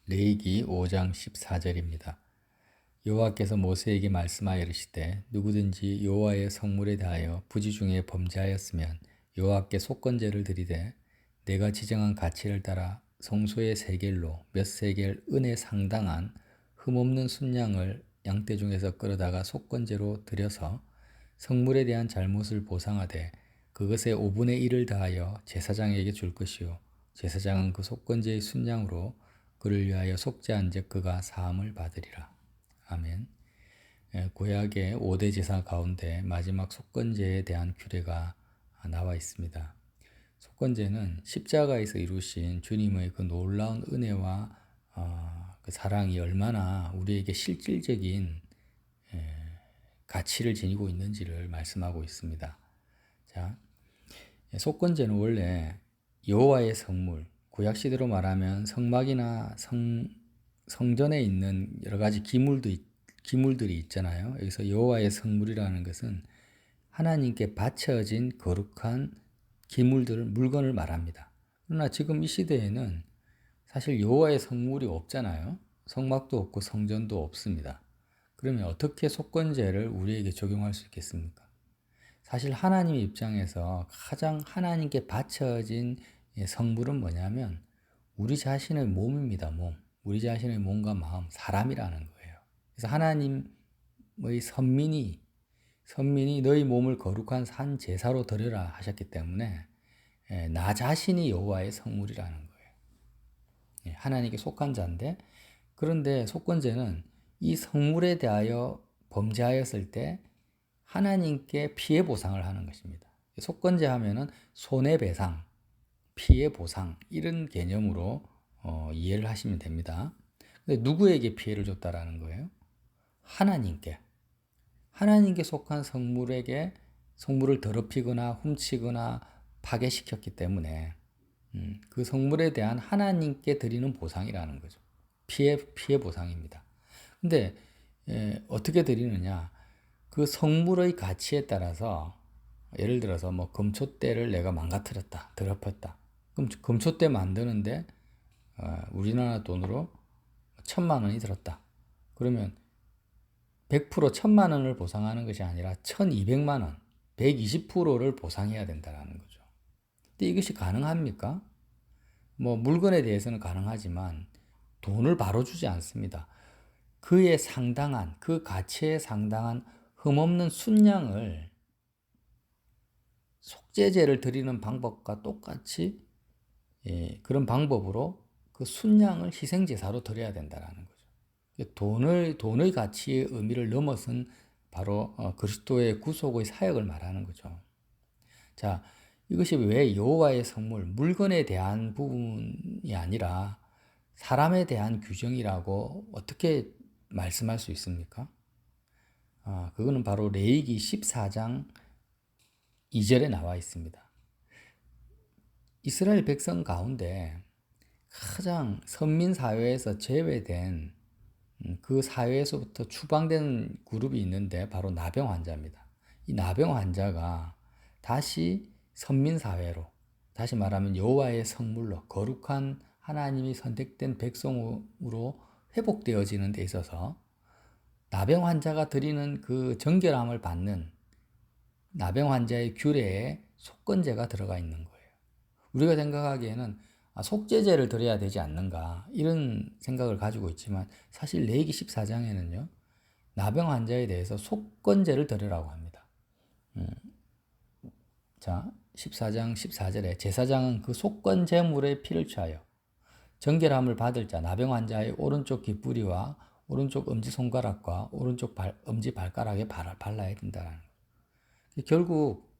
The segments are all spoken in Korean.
레위기 5장 14절입니다. 여호와께서 모세에게 말씀하여 이르시되 누구든지 여호와의 성물에 대하여 부지 중에 범죄하였으면 여호와께 속건제를 드리되 내가 지정한 가치를 따라 성소의 세겔로 몇 세겔 은에 상당한 흠없는 순양을 양떼 중에서 끌어다가 속건제로 드려서 성물에 대한 잘못을 보상하되 그것의 5분의 1을 다하여 제사장에게 줄 것이요 제사장은 그 속건제의 순양으로 그를 위하여 속죄한 즉 그가 사함을 받으리라. 아멘. 구약의 5대 제사 가운데 마지막 속건제에 대한 규례가 나와 있습니다. 속건제는 십자가에서 이루신 주님의 그 놀라운 은혜와 그 사랑이 얼마나 우리에게 실질적인 가치를 지니고 있는지를 말씀하고 있습니다. 자, 속건제는 원래 여호와의 성물, 구약 시대로 말하면 성막이나 성전에 있는 여러 가지 기물들이 있잖아요. 여기서 여호와의 성물이라는 것은 하나님께 바쳐진 거룩한 기물들, 물건을 말합니다. 그러나 지금 이 시대에는 사실 여호와의 성물이 없잖아요. 성막도 없고 성전도 없습니다. 그러면 어떻게 속건제를 우리에게 적용할 수 있겠습니까? 사실 하나님 입장에서 가장 하나님께 바쳐진 성물은 뭐냐면 우리 자신의 몸입니다. 몸. 우리 자신의 몸과 마음, 사람이라는 거예요. 그래서 하나님의 선민이 너희 몸을 거룩한 산 제사로 드려라 하셨기 때문에 나 자신이 여호와의 성물이라는 거예요. 하나님께 속한 자인데, 그런데 속건제는 이 성물에 대하여 범죄하였을 때 하나님께 피해 보상을 하는 것입니다. 속건제 하면은 손해배상, 피해 보상 이런 개념으로 이해를 하시면 됩니다. 근데 누구에게 피해를 줬다라는 거예요? 하나님께. 하나님께 속한 성물을 더럽히거나 훔치거나 파괴시켰기 때문에 그 성물에 대한 하나님께 드리는 보상이라는 거죠. 피해 보상입니다. 근데 어떻게 드리느냐? 그 성물의 가치에 따라서 예를 들어서 뭐 금초대를 내가 망가뜨렸다, 더럽혔다. 그럼 금초대 만드는데 우리나라 돈으로 1,000만 원이 들었다. 그러면 100% 1,000만 원을 보상하는 것이 아니라 1,200만 원, 120%를 보상해야 된다는 거죠. 근데 이것이 가능합니까? 뭐 물건에 대해서는 가능하지만 돈을 바로 주지 않습니다. 그에 상당한, 그 가치에 상당한 흠없는 순양을 속죄제를 드리는 방법과 똑같이 그런 방법으로 그 순양을 희생제사로 드려야 된다는 거죠. 돈의 가치의 의미를 넘어선 바로 그리스도의 구속의 사역을 말하는 거죠. 자, 이것이 왜 여호와의 성물, 물건에 대한 부분이 아니라 사람에 대한 규정이라고 어떻게 말씀할 수 있습니까? 그거는 바로 레위기 14장 2절에 나와 있습니다. 이스라엘 백성 가운데 가장 선민 사회에서 제외된 그 사회에서부터 추방된 그룹이 있는데 바로 나병 환자입니다. 이 나병 환자가 다시 선민 사회로, 다시 말하면 여호와의 성물로 거룩한 하나님이 선택된 백성으로 회복되어지는 데 있어서 나병 환자가 드리는 그 정결함을 받는 나병 환자의 규례에 속건제가 들어가 있는 거예요. 우리가 생각하기에는 속죄제를 드려야 되지 않는가 이런 생각을 가지고 있지만 사실 레위기 14장에는요. 나병 환자에 대해서 속건제를 드리라고 합니다. 자, 14장 14절에 제사장은 그 속건 제물의 피를 취하여 정결함을 받을 자 나병 환자의 오른쪽 귓부리와 오른쪽 엄지손가락과 오른쪽 엄지발가락에 발라야 된다는 거예요. 결국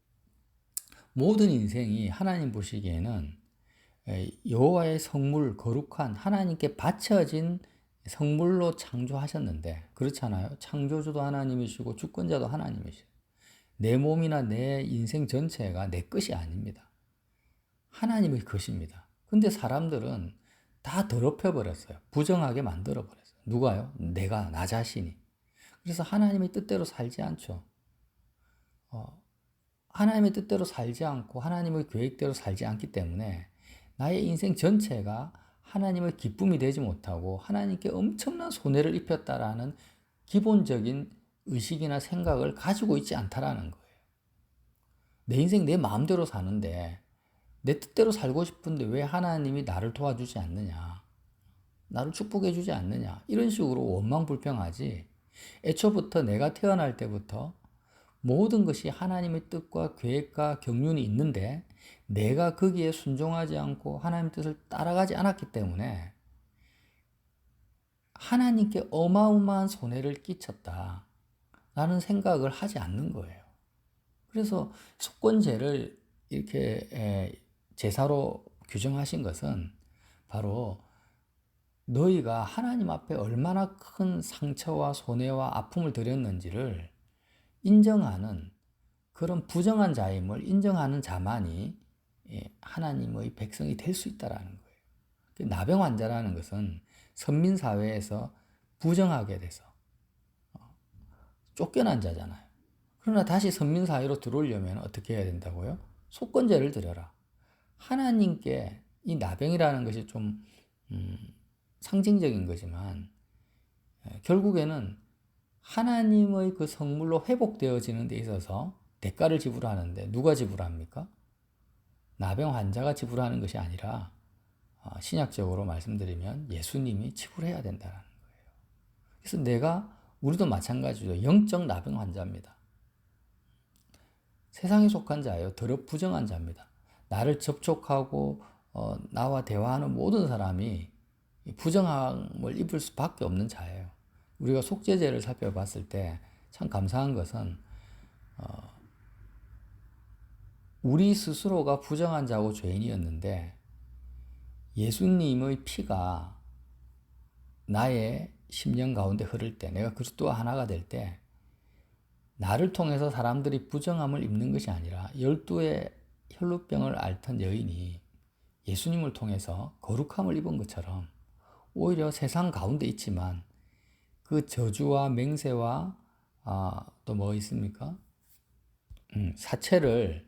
모든 인생이 하나님 보시기에는 여호와의 성물, 거룩한 하나님께 바쳐진 성물로 창조하셨는데 그렇잖아요. 창조주도 하나님이시고 주권자도 하나님이시고 내 몸이나 내 인생 전체가 내 것이 아닙니다. 하나님의 것입니다. 근데 사람들은 다 더럽혀버렸어요. 부정하게 만들어버렸어요. 누가요? 내가, 나 자신이. 그래서 하나님의 뜻대로 살지 않죠. 하나님의 뜻대로 살지 않고 하나님의 계획대로 살지 않기 때문에 나의 인생 전체가 하나님의 기쁨이 되지 못하고 하나님께 엄청난 손해를 입혔다라는 기본적인 의식이나 생각을 가지고 있지 않다라는 거예요. 내 인생 내 마음대로 사는데 내 뜻대로 살고 싶은데 왜 하나님이 나를 도와주지 않느냐, 나를 축복해 주지 않느냐, 이런 식으로 원망불평하지, 애초부터 내가 태어날 때부터 모든 것이 하나님의 뜻과 계획과 경륜이 있는데 내가 거기에 순종하지 않고 하나님의 뜻을 따라가지 않았기 때문에 하나님께 어마어마한 손해를 끼쳤다 라는 생각을 하지 않는 거예요. 그래서 속건제를 이렇게 제사로 규정하신 것은 바로 너희가 하나님 앞에 얼마나 큰 상처와 손해와 아픔을 들였는지를 인정하는, 그런 부정한 자임을 인정하는 자만이 하나님의 백성이 될 수 있다라는 거예요. 나병 환자라는 것은 선민 사회에서 부정하게 돼서 쫓겨난 자잖아요. 그러나 다시 선민 사회로 들어오려면 어떻게 해야 된다고요? 속건제를 드려라. 하나님께 이 나병이라는 것이 좀 상징적인 거지만 결국에는 하나님의 그 성물로 회복되어지는 데 있어서 대가를 지불하는데 누가 지불합니까? 나병 환자가 지불하는 것이 아니라 신약적으로 말씀드리면 예수님이 지불해야 된다는 거예요. 그래서 우리도 마찬가지죠. 영적 나병 환자입니다. 세상에 속한 자예요. 더럽 부정한 자입니다. 나를 접촉하고 나와 대화하는 모든 사람이 부정함을 입을 수밖에 없는 자예요. 우리가 속죄제를 살펴봤을 때 참 감사한 것은 우리 스스로가 부정한 자고 죄인이었는데 예수님의 피가 나의 심령 가운데 흐를 때, 내가 그리스도와 하나가 될 때 나를 통해서 사람들이 부정함을 입는 것이 아니라 12의 혈루병을 앓던 여인이 예수님을 통해서 거룩함을 입은 것처럼 오히려 세상 가운데 있지만 그 저주와 맹세와 또 뭐 있습니까? 사체를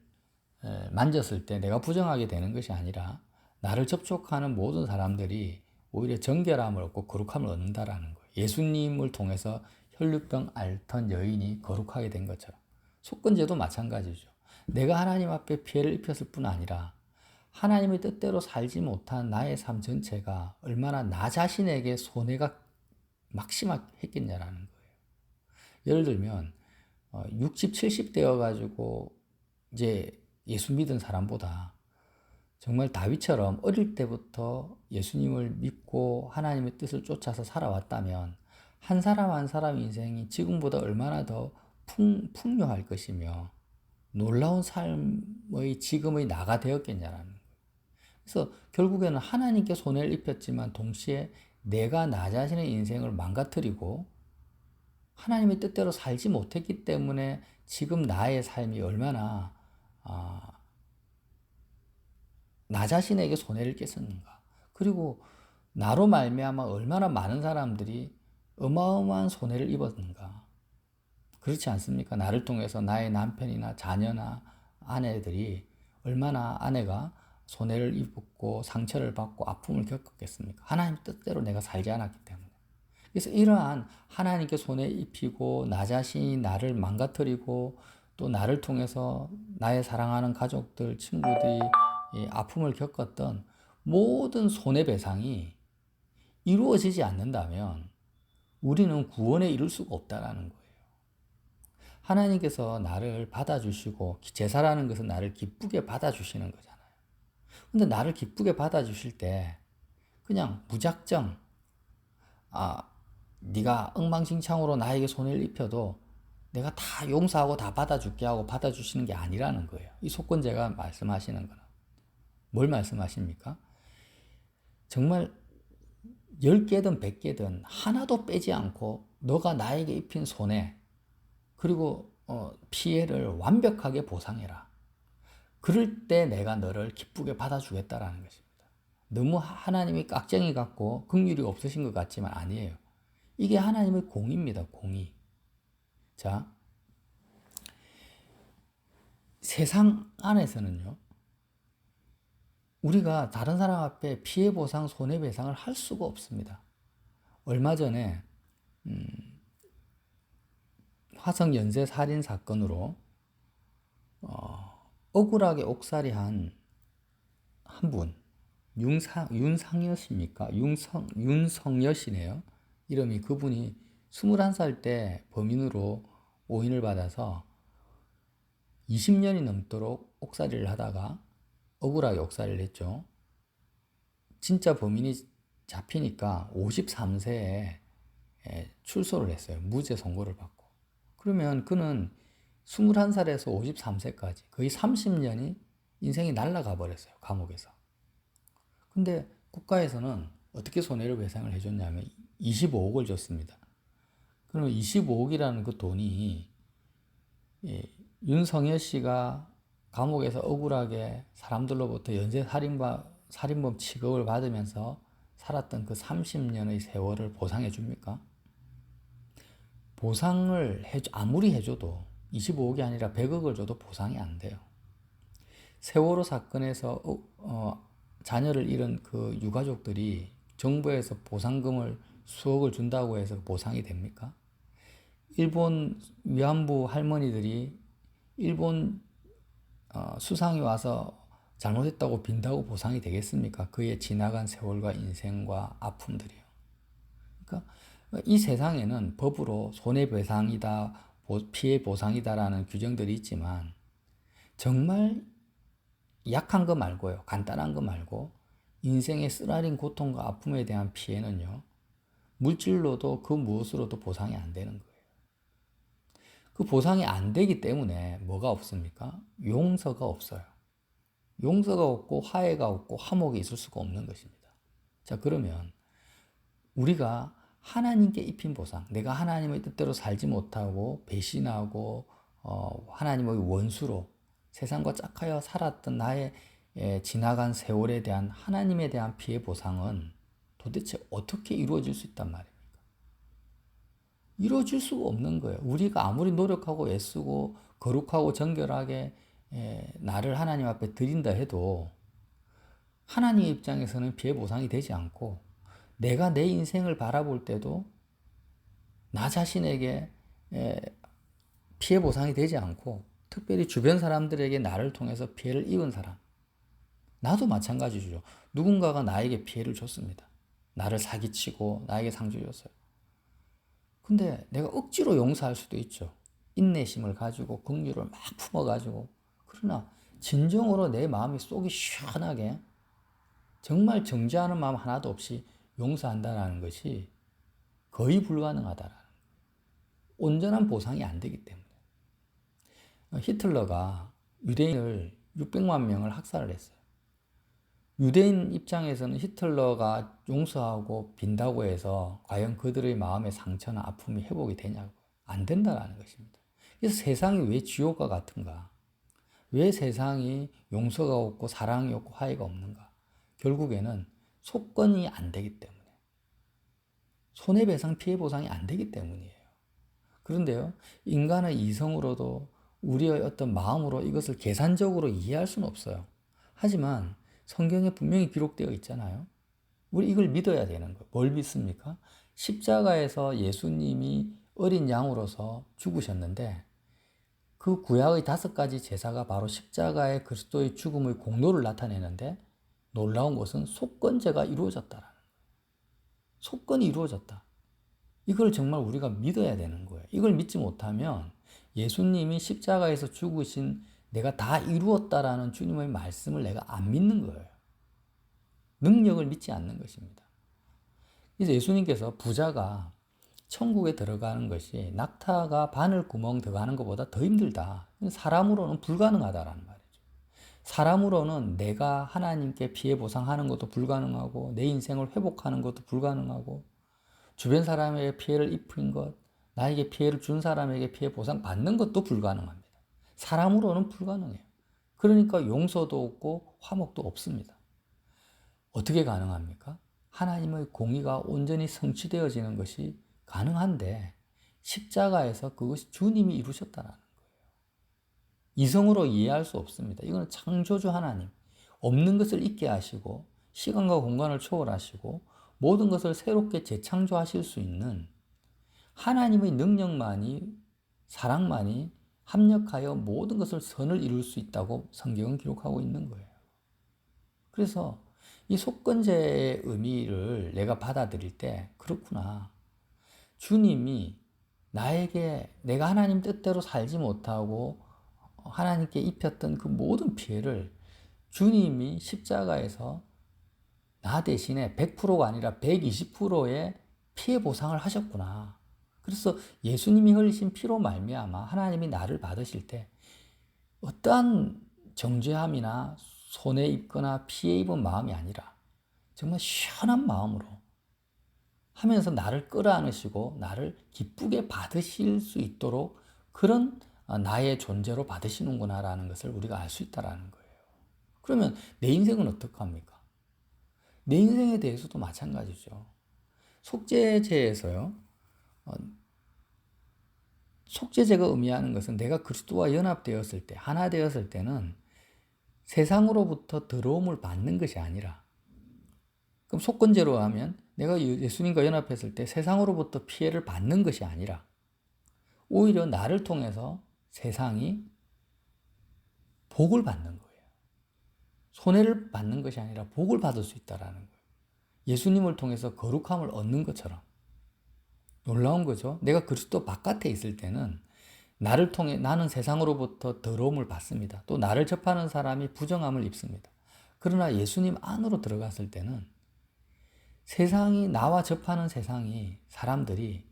만졌을 때 내가 부정하게 되는 것이 아니라 나를 접촉하는 모든 사람들이 오히려 정결함을 얻고 거룩함을 얻는다라는 거예요. 예수님을 통해서 혈루병 앓던 여인이 거룩하게 된 것처럼 속건제도 마찬가지죠. 내가 하나님 앞에 피해를 입혔을 뿐 아니라 하나님의 뜻대로 살지 못한 나의 삶 전체가 얼마나 나 자신에게 손해가 막심했겠냐라는 거예요. 예를 들면 60, 70 되어가지고 이제 예수 믿은 사람보다 정말 다윗처럼 어릴 때부터 예수님을 믿고 하나님의 뜻을 쫓아서 살아왔다면 한 사람 한 사람 인생이 지금보다 얼마나 더 풍요할 것이며 놀라운 삶의 지금의 나가 되었겠냐라는 거예요. 그래서 결국에는 하나님께 손해를 입혔지만 동시에 내가 나 자신의 인생을 망가뜨리고 하나님의 뜻대로 살지 못했기 때문에 지금 나의 삶이 얼마나 나 자신에게 손해를 끼쳤는가. 그리고 나로 말미암아 얼마나 많은 사람들이 어마어마한 손해를 입었는가. 그렇지 않습니까? 나를 통해서 나의 남편이나 자녀나 아내들이 얼마나 아내가 손해를 입었고 상처를 받고 아픔을 겪었겠습니까? 하나님 뜻대로 내가 살지 않았기 때문에. 그래서 이러한 하나님께 손해 입히고 나 자신이 나를 망가뜨리고 또 나를 통해서 나의 사랑하는 가족들, 친구들이 아픔을 겪었던 모든 손해배상이 이루어지지 않는다면 우리는 구원에 이를 수가 없다라는 거예요. 하나님께서 나를 받아주시고 제사라는 것은 나를 기쁘게 받아주시는 거잖아요. 근데 나를 기쁘게 받아주실 때 그냥 무작정 네가 엉망진창으로 나에게 손해를 입혀도 내가 다 용서하고 다 받아줄게 하고 받아주시는 게 아니라는 거예요. 이 속건제가 말씀하시는 거는 뭘 말씀하십니까? 정말 10개든 100개든 하나도 빼지 않고 너가 나에게 입힌 손해 그리고 피해를 완벽하게 보상해라. 그럴 때 내가 너를 기쁘게 받아주겠다라는 것입니다. 너무 하나님이 깍쟁이 같고 긍휼이 없으신 것 같지만 아니에요. 이게 하나님의 공의입니다. 공의. 자, 세상 안에서는요. 우리가 다른 사람 앞에 피해 보상, 손해배상을 할 수가 없습니다. 얼마 전에 화성 연쇄 살인 사건으로 억울하게 옥살이한 한 분, 윤상여씨입니까? 윤성여씨네요. 이름이. 그분이 21살 때 범인으로 오인을 받아서 20년이 넘도록 옥살이를 하다가 억울하게 옥살이를 했죠. 진짜 범인이 잡히니까 53세에 출소를 했어요. 무죄 선고를 받고. 그러면 그는 21살에서 53세까지 거의 30년이 인생이 날아가 버렸어요. 감옥에서. 근데 국가에서는 어떻게 손해배상을 해줬냐면 25억을 줬습니다. 그러면 25억이라는 그 돈이 윤석열 씨가 감옥에서 억울하게 사람들로부터 연쇄 살인범 취급을 받으면서 살았던 그 30년의 세월을 보상해 줍니까? 보상을 아무리 해줘도 25억이 아니라 100억을 줘도 보상이 안 돼요. 세월호 사건에서 자녀를 잃은 그 유가족들이 정부에서 보상금을 수억을 준다고 해서 보상이 됩니까? 일본 위안부 할머니들이 일본 수상이 와서 잘못했다고 빈다고 보상이 되겠습니까? 그의 지나간 세월과 인생과 아픔들이요. 그러니까 이 세상에는 법으로 손해배상이다, 피해 보상이다라는 규정들이 있지만 정말 약한 거 말고요. 간단한 거 말고 인생의 쓰라린 고통과 아픔에 대한 피해는요. 물질로도 그 무엇으로도 보상이 안 되는 거예요. 그 보상이 안 되기 때문에 뭐가 없습니까? 용서가 없어요. 용서가 없고 화해가 없고 화목이 있을 수가 없는 것입니다. 자, 그러면 우리가 하나님께 입힌 보상, 내가 하나님의 뜻대로 살지 못하고 배신하고 하나님의 원수로 세상과 짝하여 살았던 나의 지나간 세월에 대한 하나님에 대한 피해 보상은 도대체 어떻게 이루어질 수 있단 말입니까? 이루어질 수가 없는 거예요. 우리가 아무리 노력하고 애쓰고 거룩하고 정결하게 나를 하나님 앞에 드린다 해도 하나님 입장에서는 피해 보상이 되지 않고 내가 내 인생을 바라볼 때도 나 자신에게 피해 보상이 되지 않고 특별히 주변 사람들에게 나를 통해서 피해를 입은 사람, 나도 마찬가지죠. 누군가가 나에게 피해를 줬습니다. 나를 사기치고 나에게 상처 줬어요. 근데 내가 억지로 용서할 수도 있죠. 인내심을 가지고 긍휼을 막 품어가지고. 그러나 진정으로 내 마음이 속이 시원하게 정말 정죄하는 마음 하나도 없이 용서한다는 것이 거의 불가능하다라는 거예요. 온전한 보상이 안 되기 때문에. 히틀러가 유대인을 600만 명을 학살을 했어요. 유대인 입장에서는 히틀러가 용서하고 빈다고 해서 과연 그들의 마음의 상처나 아픔이 회복이 되냐고. 안 된다라는 것입니다. 그래서 세상이 왜 지옥과 같은가? 왜 세상이 용서가 없고 사랑이 없고 화해가 없는가? 결국에는 속건이 안 되기 때문에. 손해배상 피해보상이 안 되기 때문이에요. 그런데요, 인간의 이성으로도 우리의 어떤 마음으로 이것을 계산적으로 이해할 수는 없어요. 하지만 성경에 분명히 기록되어 있잖아요. 우리 이걸 믿어야 되는 거예요. 뭘 믿습니까? 십자가에서 예수님이 어린 양으로서 죽으셨는데 그 구약의 5가지 제사가 바로 십자가의 그리스도의 죽음의 공로를 나타내는데 놀라운 것은 속건제가 이루어졌다라는 거예요. 속건이 이루어졌다. 이걸 정말 우리가 믿어야 되는 거예요. 이걸 믿지 못하면 예수님이 십자가에서 죽으신 내가 다 이루었다라는 주님의 말씀을 내가 안 믿는 거예요. 능력을 믿지 않는 것입니다. 그래서 예수님께서 부자가 천국에 들어가는 것이 낙타가 바늘 구멍 들어가는 것보다 더 힘들다. 사람으로는 불가능하다라는 말이죠. 사람으로는 내가 하나님께 피해 보상하는 것도 불가능하고 내 인생을 회복하는 것도 불가능하고 주변 사람에게 피해를 입힌 것, 나에게 피해를 준 사람에게 피해 보상 받는 것도 불가능합니다. 사람으로는 불가능해요. 그러니까 용서도 없고 화목도 없습니다. 어떻게 가능합니까? 하나님의 공의가 온전히 성취되어지는 것이 가능한데 십자가에서 그것이 주님이 이루셨다는 거예요. 이성으로 이해할 수 없습니다. 이건 창조주 하나님, 없는 것을 있게 하시고 시간과 공간을 초월하시고 모든 것을 새롭게 재창조하실 수 있는 하나님의 능력만이, 사랑만이 합력하여 모든 것을 선을 이룰 수 있다고 성경은 기록하고 있는 거예요. 그래서 이 속건제의 의미를 내가 받아들일 때, 그렇구나, 주님이 나에게 내가 하나님 뜻대로 살지 못하고 하나님께 입혔던 그 모든 피해를 주님이 십자가에서 나 대신에 100%가 아니라 120%의 피해 보상을 하셨구나. 그래서 예수님이 흘리신 피로 말미암아 하나님이 나를 받으실 때 어떠한 정죄함이나 손해 입거나 피해 입은 마음이 아니라 정말 시원한 마음으로 하면서 나를 끌어안으시고 나를 기쁘게 받으실 수 있도록 그런 나의 존재로 받으시는구나라는 것을 우리가 알 수 있다는 거예요. 그러면 내 인생은 어떡합니까? 내 인생에 대해서도 마찬가지죠. 속죄제에서요, 속죄제가 의미하는 것은 내가 그리스도와 연합되었을 때, 하나 되었을 때는 세상으로부터 더러움을 받는 것이 아니라, 그럼 속건제로 하면 내가 예수님과 연합했을 때 세상으로부터 피해를 받는 것이 아니라 오히려 나를 통해서 세상이 복을 받는 거예요. 손해를 받는 것이 아니라 복을 받을 수 있다는 거예요. 예수님을 통해서 거룩함을 얻는 것처럼. 놀라운 거죠. 내가 그리스도 바깥에 있을 때는 나를 통해 나는 세상으로부터 더러움을 받습니다. 또 나를 접하는 사람이 부정함을 입습니다. 그러나 예수님 안으로 들어갔을 때는 세상이, 나와 접하는 세상이, 사람들이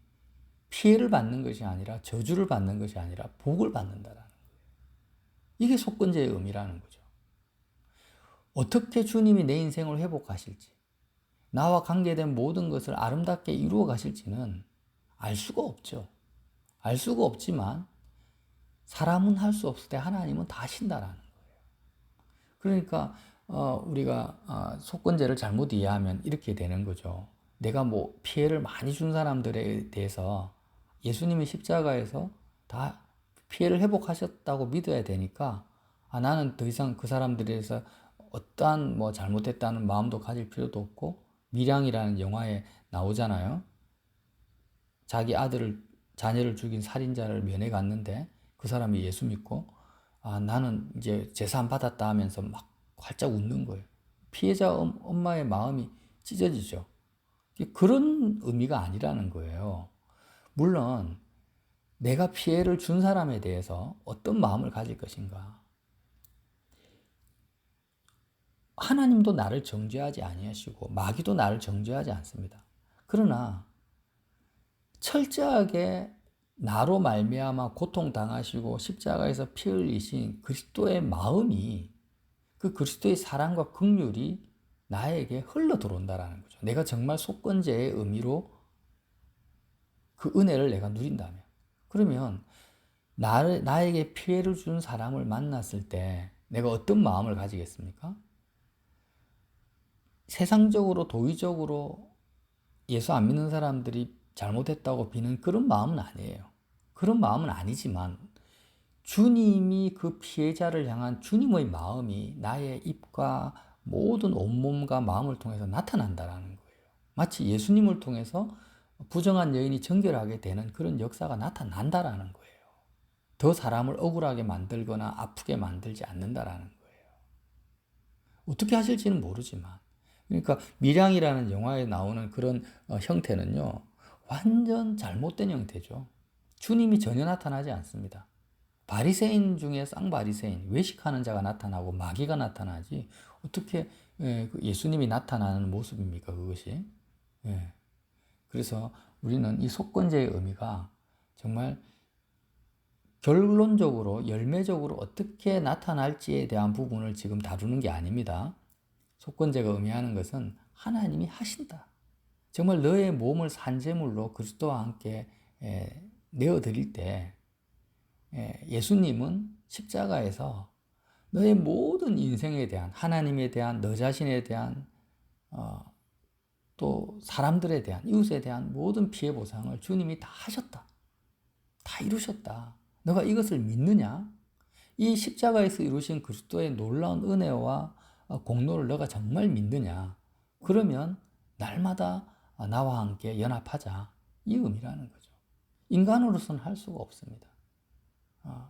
피해를 받는 것이 아니라, 저주를 받는 것이 아니라 복을 받는다라는 거예요. 이게 속건제의 의미라는 거죠. 어떻게 주님이 내 인생을 회복하실지, 나와 관계된 모든 것을 아름답게 이루어 가실지는 알 수가 없죠. 알 수가 없지만 사람은 할 수 없을 때 하나님은 다 하신다라는 거예요. 그러니까 우리가 속건제를 잘못 이해하면 이렇게 되는 거죠. 내가 뭐 피해를 많이 준 사람들에 대해서 예수님이 십자가에서 다 피해를 회복하셨다고 믿어야 되니까 나는 더 이상 그 사람들에 대해서 어떠한 뭐 잘못했다는 마음도 가질 필요도 없고, 밀양이라는 영화에 나오잖아요. 자기 자녀를 죽인 살인자를 면회 갔는데 그 사람이 예수 믿고 나는 이제 재산 받았다 하면서 막 활짝 웃는 거예요. 피해자 엄마의 마음이 찢어지죠. 그런 의미가 아니라는 거예요. 물론 내가 피해를 준 사람에 대해서 어떤 마음을 가질 것인가. 하나님도 나를 정죄하지 아니하시고 마귀도 나를 정죄하지 않습니다. 그러나 철저하게 나로 말미암아 고통당하시고 십자가에서 피 흘리신 그리스도의 마음이, 그 그리스도의 사랑과 긍휼이 나에게 흘러 들어온다라는 거죠. 내가 정말 속건제의 의미로 그 은혜를 내가 누린다면. 그러면 나에게 피해를 준 사람을 만났을 때 내가 어떤 마음을 가지겠습니까? 세상적으로 도의적으로 예수 안 믿는 사람들이 잘못했다고 비는 그런 마음은 아니에요. 그런 마음은 아니지만 주님이 그 피해자를 향한 주님의 마음이 나의 입과 모든 온몸과 마음을 통해서 나타난다라는 거예요. 마치 예수님을 통해서 부정한 여인이 정결하게 되는 그런 역사가 나타난다라는 거예요. 더 사람을 억울하게 만들거나 아프게 만들지 않는다라는 거예요. 어떻게 하실지는 모르지만, 그러니까 밀양이라는 영화에 나오는 그런 형태는요, 완전 잘못된 형태죠. 주님이 전혀 나타나지 않습니다. 바리새인 중에 쌍바리새인, 외식하는 자가 나타나고 마귀가 나타나지 어떻게 예수님이 나타나는 모습입니까, 그것이? 그래서 우리는 이 속건제의 의미가 정말 결론적으로, 열매적으로 어떻게 나타날지에 대한 부분을 지금 다루는 게 아닙니다. 속건제가 의미하는 것은 하나님이 하신다. 정말 너의 몸을 산제물로 그리스도와 함께 내어드릴 때 예수님은 십자가에서 너의 모든 인생에 대한, 하나님에 대한, 너 자신에 대한, 또 사람들에 대한, 이웃에 대한 모든 피해 보상을 주님이 다 하셨다. 다 이루셨다. 너가 이것을 믿느냐? 이 십자가에서 이루신 그리스도의 놀라운 은혜와 공로를 너가 정말 믿느냐? 그러면 날마다 나와 함께 연합하자. 이 의미라는 거죠. 인간으로서는 할 수가 없습니다.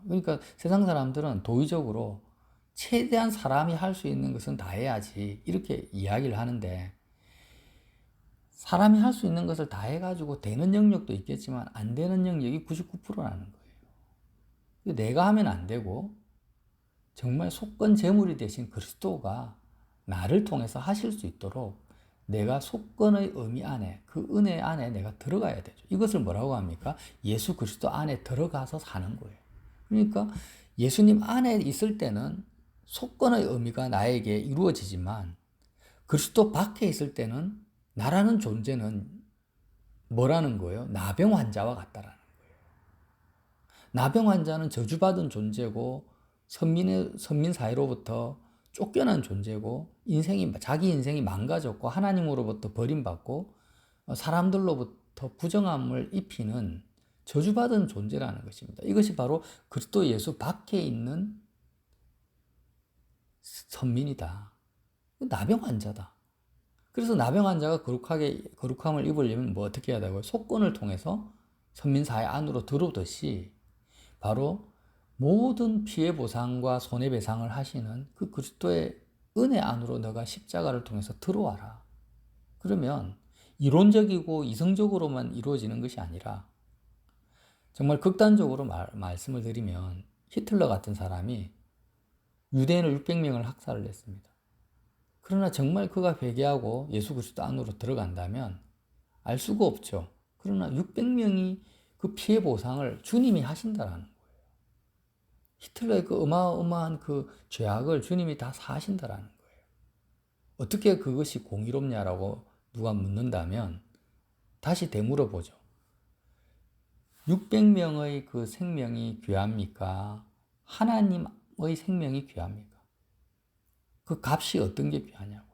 그러니까 세상 사람들은 도의적으로 최대한 사람이 할 수 있는 것은 다 해야지 이렇게 이야기를 하는데, 사람이 할 수 있는 것을 다 해가지고 되는 영역도 있겠지만 안 되는 영역이 99%라는 거예요. 내가 하면 안 되고 정말 속건 제물이 되신 그리스도가 나를 통해서 하실 수 있도록 내가 속건의 의미 안에, 그 은혜 안에 내가 들어가야 되죠. 이것을 뭐라고 합니까? 예수 그리스도 안에 들어가서 사는 거예요. 그러니까 예수님 안에 있을 때는 속건의 의미가 나에게 이루어지지만, 그리스도 밖에 있을 때는 나라는 존재는 뭐라는 거예요? 나병 환자와 같다라는 거예요. 나병 환자는 저주받은 존재고 선민 사회로부터 쫓겨난 존재고 자기 인생이 망가졌고 하나님으로부터 버림받고 사람들로부터 부정함을 입히는 저주받은 존재라는 것입니다. 이것이 바로 그리스도 예수 밖에 있는 선민이다. 나병 환자다. 그래서 나병 환자가 거룩함을 입으려면 뭐 어떻게 해야 되고요? 속건을 통해서 선민사회 안으로 들어오듯이 바로 모든 피해 보상과 손해배상을 하시는 그 그리스도의 은혜 안으로 너가 십자가를 통해서 들어와라. 그러면 이론적이고 이성적으로만 이루어지는 것이 아니라, 정말 극단적으로 말씀을 드리면 히틀러 같은 사람이 유대인을 600명을 학살을 했습니다. 그러나 정말 그가 회개하고 예수 그리스도 안으로 들어간다면 알 수가 없죠. 그러나 600명이 그 피해 보상을 주님이 하신다라는 거예요. 히틀러의 그 어마어마한 그 죄악을 주님이 다 사하신다라는 거예요. 어떻게 그것이 공의롭냐라고 누가 묻는다면 다시 되물어보죠. 600명의 그 생명이 귀합니까? 하나님의 생명이 귀합니까? 그 값이 어떤 게 귀하냐고요.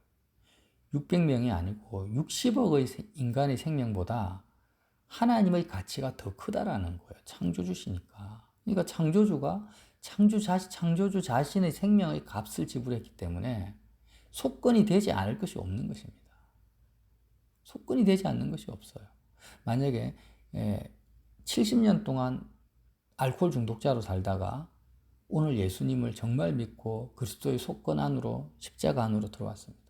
600명이 아니고 60억의 인간의 생명보다 하나님의 가치가 더 크다라는 거예요. 창조주시니까. 그러니까 창조주 자신의 생명의 값을 지불했기 때문에 속건이 되지 않을 것이 없는 것입니다. 속건이 되지 않는 것이 없어요. 만약에 70년 동안 알코올 중독자로 살다가 오늘 예수님을 정말 믿고 그리스도의 속건 안으로, 십자가 안으로 들어왔습니다.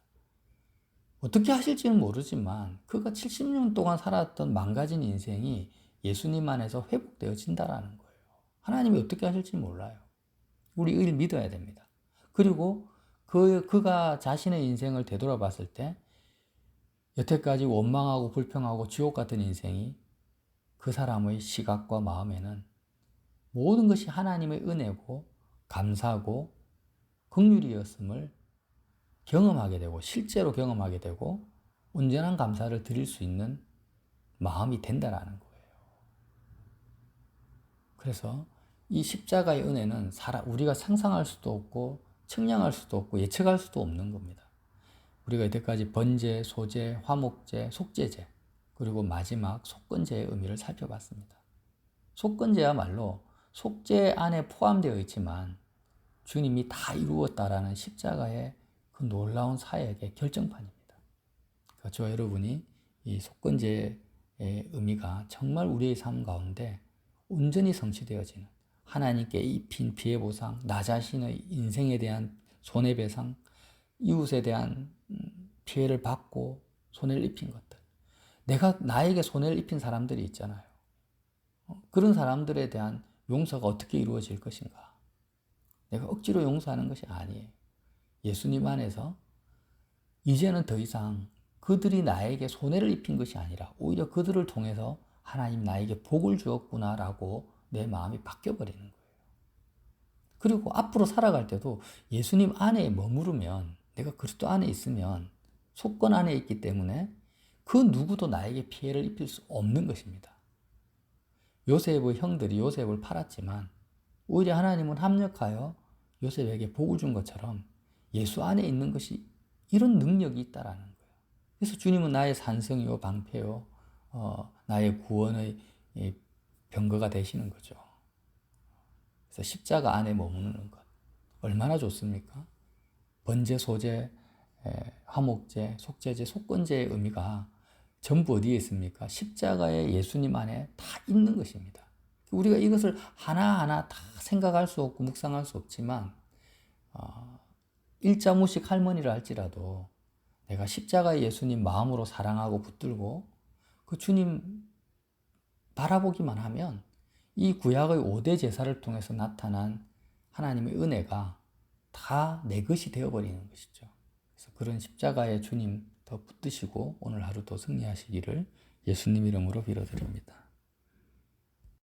어떻게 하실지는 모르지만 그가 70년 동안 살았던 망가진 인생이 예수님 안에서 회복되어진다라는 거예요. 하나님이 어떻게 하실지 몰라요. 우리 을 믿어야 됩니다. 그리고 그가 자신의 인생을 되돌아봤을 때 여태까지 원망하고 불평하고 지옥 같은 인생이 그 사람의 시각과 마음에는 모든 것이 하나님의 은혜고 감사고 긍휼이었음을 경험하게 되고 실제로 경험하게 되고 온전한 감사를 드릴 수 있는 마음이 된다라는 거예요. 그래서 이 십자가의 은혜는 우리가 상상할 수도 없고 측량할 수도 없고 예측할 수도 없는 겁니다. 우리가 이때까지 번제, 소제, 화목제, 속제제, 그리고 마지막 속건제의 의미를 살펴봤습니다. 속건제야말로 속죄 안에 포함되어 있지만 주님이 다 이루었다라는 십자가의 그 놀라운 사역의 결정판입니다. 그러니까 저와 여러분이 이 속건제의 의미가 정말 우리의 삶 가운데 온전히 성취되어지는, 하나님께 입힌 피해 보상, 나 자신의 인생에 대한 손해배상, 이웃에 대한 피해를 받고 손해를 입힌 것들, 나에게 손해를 입힌 사람들이 있잖아요. 그런 사람들에 대한 용서가 어떻게 이루어질 것인가? 내가 억지로 용서하는 것이 아니에요. 예수님 안에서 이제는 더 이상 그들이 나에게 손해를 입힌 것이 아니라 오히려 그들을 통해서 하나님 나에게 복을 주었구나라고 내 마음이 바뀌어버리는 거예요. 그리고 앞으로 살아갈 때도 예수님 안에 머무르면, 내가 그리스도 안에 있으면, 속건 안에 있기 때문에 그 누구도 나에게 피해를 입힐 수 없는 것입니다. 요셉의 형들이 요셉을 팔았지만 오히려 하나님은 합력하여 요셉에게 복을 준 것처럼 예수 안에 있는 것이 이런 능력이 있다라는 거예요. 그래서 주님은 나의 산성이요 방패요 나의 구원의 병거가 되시는 거죠. 그래서 십자가 안에 머무르는 것 얼마나 좋습니까? 번제, 소제, 화목제, 속죄제, 속건제의 의미가 전부 어디에 있습니까? 십자가의 예수님 안에 다 있는 것입니다. 우리가 이것을 하나하나 다 생각할 수 없고 묵상할 수 없지만 일자무식 할머니를 할지라도 내가 십자가의 예수님 마음으로 사랑하고 붙들고 그 주님 바라보기만 하면 이 구약의 5대 제사를 통해서 나타난 하나님의 은혜가 다 내 것이 되어버리는 것이죠. 그래서 그런 십자가의 주님 더 붙드시고 오늘 하루도 승리하시기를 예수님 이름으로 빌어드립니다.